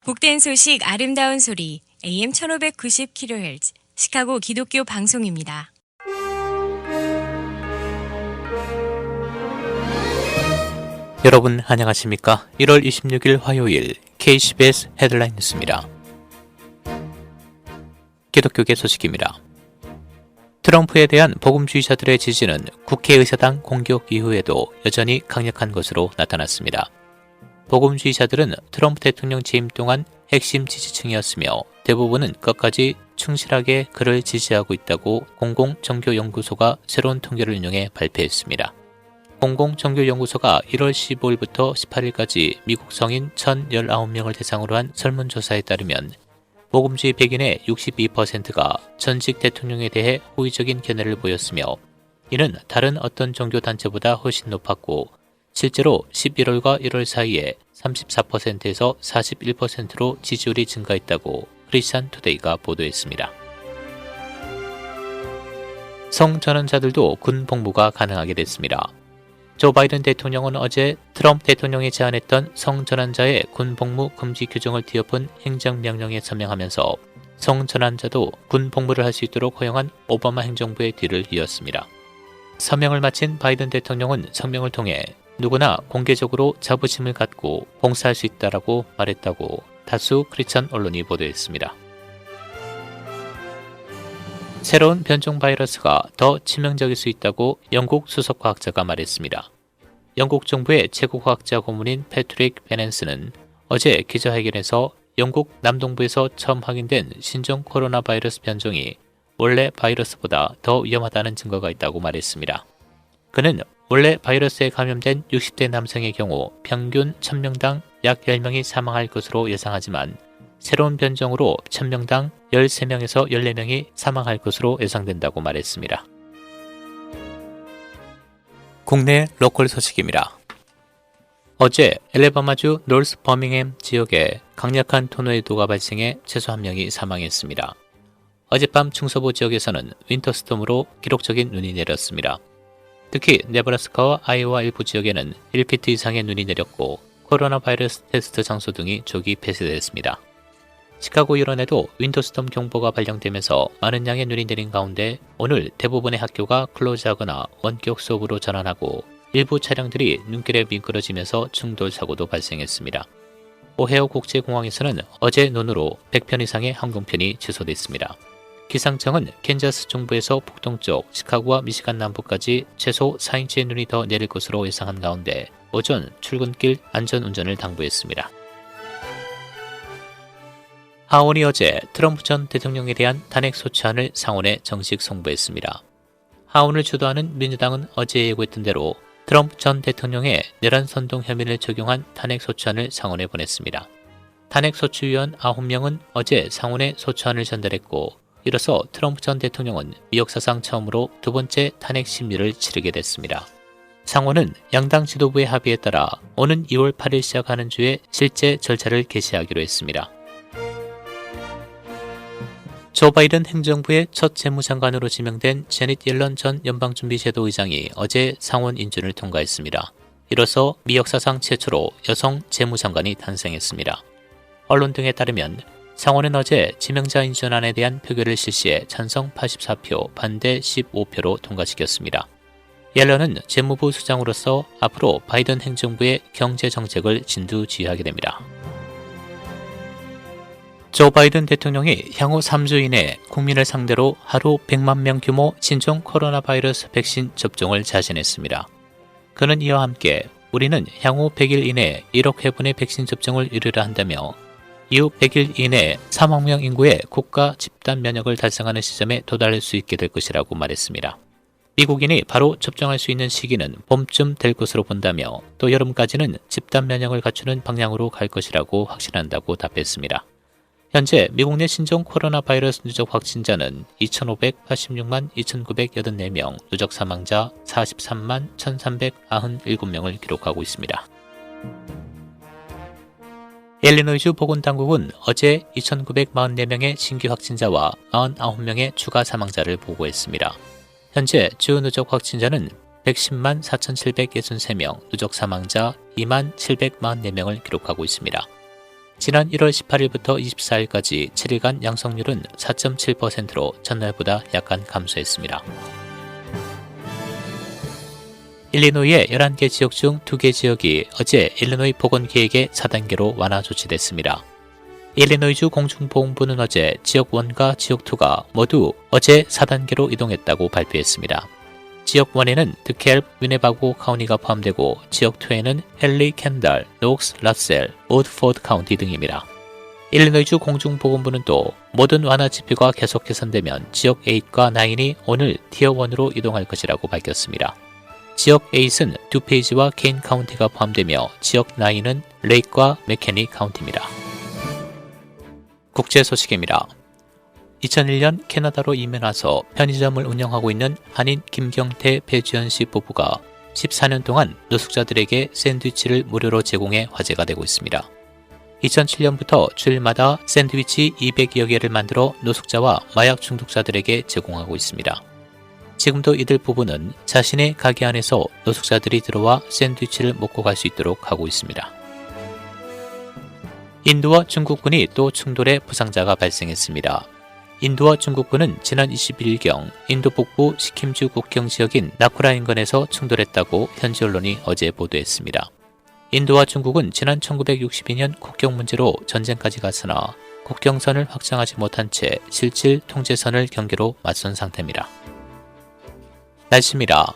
복된 소식 아름다운 소리 AM 1590kHz 시카고 기독교 방송입니다. 여러분 안녕하십니까? 1월 26일 화요일 KCBS 헤드라인 뉴스입니다. 기독교계 소식입니다. 트럼프에 대한 복음주의자들의 지지는 국회의사당 공격 이후에도 여전히 강력한 것으로 나타났습니다. 복음주의자들은 트럼프 대통령 재임 동안 핵심 지지층이었으며 대부분은 끝까지 충실하게 그를 지지하고 있다고 공공정교연구소가 새로운 통계를 인용해 발표했습니다. 공공정교연구소가 1월 15일부터 18일까지 미국 성인 1,019명을 대상으로 한 설문조사에 따르면 복음주의 백인의 62%가 전직 대통령에 대해 호의적인 견해를 보였으며 이는 다른 어떤 종교단체보다 훨씬 높았고 실제로 11월과 1월 사이에 34%에서 41%로 지지율이 증가했다고 크리스찬 투데이가 보도했습니다. 성전환자들도 군 복무가 가능하게 됐습니다. 조 바이든 대통령은 어제 트럼프 대통령이 제안했던 성전환자의 군 복무 금지 규정을 뒤엎은 행정명령에 서명하면서 성전환자도 군 복무를 할 수 있도록 허용한 오바마 행정부의 뒤를 이었습니다. 서명을 마친 바이든 대통령은 성명을 통해 누구나 공개적으로 자부심을 갖고 봉사할 수 있다라고 말했다고 다수 크리스천 언론이 보도했습니다. 새로운 변종 바이러스가 더 치명적일 수 있다고 영국 수석 과학자가 말했습니다. 영국 정부의 최고 과학자 고문인 패트릭 베넨스는 어제 기자회견에서 영국 남동부에서 처음 확인된 신종 코로나 바이러스 변종이 원래 바이러스보다 더 위험하다는 증거가 있다고 말했습니다. 그는 원래 바이러스에 감염된 60대 남성의 경우 평균 1000명당 약 10명이 사망할 것으로 예상하지만 새로운 변종으로 1000명당 13명에서 14명이 사망할 것으로 예상된다고 말했습니다. 국내 로컬 소식입니다. 어제 엘레바마주 노스 버밍햄 지역에 강력한 토네이도가 발생해 최소 1명이 사망했습니다. 어젯밤 중서부 지역에서는 윈터스톰으로 기록적인 눈이 내렸습니다. 특히 네브라스카와 아이오와 일부 지역에는 1피트 이상의 눈이 내렸고 코로나 바이러스 테스트 장소 등이 조기 폐쇄됐습니다. 시카고 일원에도 윈터스톰 경보가 발령되면서 많은 양의 눈이 내린 가운데 오늘 대부분의 학교가 클로즈하거나 원격 수업으로 전환하고 일부 차량들이 눈길에 미끄러지면서 충돌 사고도 발생했습니다. 오헤어 국제공항에서는 어제 눈으로 100편 이상의 항공편이 취소됐습니다. 기상청은 캔자스 중부에서 북동쪽, 시카고와 미시간 남부까지 최소 4인치의 눈이 더 내릴 것으로 예상한 가운데 오전 출근길 안전운전을 당부했습니다. 하원이 어제 트럼프 전 대통령에 대한 탄핵 소추안을 상원에 정식 송부했습니다. 하원을 주도하는 민주당은 어제 예고했던 대로 트럼프 전 대통령의 내란 선동 혐의를 적용한 탄핵 소추안을 상원에 보냈습니다. 탄핵 소추위원 9명은 어제 상원에 소추안을 전달했고 이로써 트럼프 전 대통령은 역사상 처음으로 두 번째 탄핵 심리를 치르게 됐습니다. 상원은 양당 지도부의 합의에 따라 오는 2월 8일 시작하는 주에 실제 절차를 개시하기로 했습니다. 조 바이든 행정부의 첫 재무장관으로 지명된 제닛 옐런 전 연방준비제도 의장이 어제 상원 인준을 통과했습니다. 이로써 미 역사상 최초로 여성 재무장관이 탄생했습니다. 언론 등에 따르면 상원은 어제 지명자 인준안에 대한 표결을 실시해 찬성 84표, 반대 15표로 통과시켰습니다. 옐런은 재무부 수장으로서 앞으로 바이든 행정부의 경제 정책을 진두지휘하게 됩니다. 조 바이든 대통령이 향후 3주 이내 국민을 상대로 하루 100만 명 규모 신종 코로나 바이러스 백신 접종을 자신했습니다. 그는 이와 함께 우리는 향후 100일 이내 1억 회분의 백신 접종을 이루려 한다며 이후 100일 이내 3억 명 인구의 국가 집단 면역을 달성하는 시점에 도달할 수 있게 될 것이라고 말했습니다. 미국인이 바로 접종할 수 있는 시기는 봄쯤 될 것으로 본다며 또 여름까지는 집단 면역을 갖추는 방향으로 갈 것이라고 확신한다고 답했습니다. 현재 미국 내 신종 코로나 바이러스 누적 확진자는 2,586만 2,984명, 누적 사망자 43만 1,397명을 기록하고 있습니다. 일리노이주 보건당국은 어제 2,944명의 신규 확진자와 49명의 추가 사망자를 보고했습니다. 현재 주 누적 확진자는 110만 4,763명, 누적 사망자 2만 744명을 기록하고 있습니다. 지난 1월 18일부터 24일까지 7일간 양성률은 4.7%로 전날보다 약간 감소했습니다. 일리노이의 11개 지역 중 2개 지역이 어제 일리노이 보건계획의 4단계로 완화 조치됐습니다. 일리노이주 공중보건부는 어제 지역 1과 지역 2가 모두 어제 4단계로 이동했다고 발표했습니다. 지역 1에는 드켈, 위네바고 카운티가 포함되고 지역 2에는 헨리, 캔달, 녹스, 라셀, 오드포드 카운티 등입니다. 일리노이주 공중보건부는 또 모든 완화 지표가 계속 개선되면 지역 8과 9이 오늘 티어 1으로 이동할 것이라고 밝혔습니다. 지역 8은 두페이지와 케인 카운티가 포함되며 지역 9은 레이크와 맥케니 카운티입니다. 국제 소식입니다. 2001년 캐나다로 이민 와서 편의점을 운영하고 있는 한인 김경태 배주현 씨 부부가 14년 동안 노숙자들에게 샌드위치를 무료로 제공해 화제가 되고 있습니다. 2007년부터 주일마다 샌드위치 200여 개를 만들어 노숙자와 마약 중독자들에게 제공하고 있습니다. 지금도 이들 부부는 자신의 가게 안에서 노숙자들이 들어와 샌드위치를 먹고 갈 수 있도록 하고 있습니다. 인도와 중국군이 또 충돌에 부상자가 발생했습니다. 인도와 중국군은 지난 21일경 인도 북부 시킴주 국경 지역인 나쿠라 인근에서 충돌했다고 현지 언론이 어제 보도했습니다. 인도와 중국은 지난 1962년 국경 문제로 전쟁까지 갔으나 국경선을 확장하지 못한 채 실질 통제선을 경계로 맞선 상태입니다. 날씨입니다.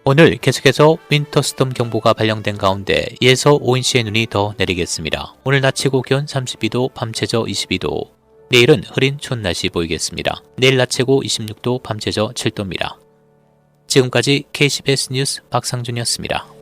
오늘 계속해서 윈터스톰 경보가 발령된 가운데 예서 5인치의 눈이 더 내리겠습니다. 오늘 낮 최고 기온 32도, 밤 최저 22도. 내일은 흐린 추운 날씨 보이겠습니다. 내일 낮 최고 26도, 밤 최저 7도입니다. 지금까지 KCBS 뉴스 박상준이었습니다.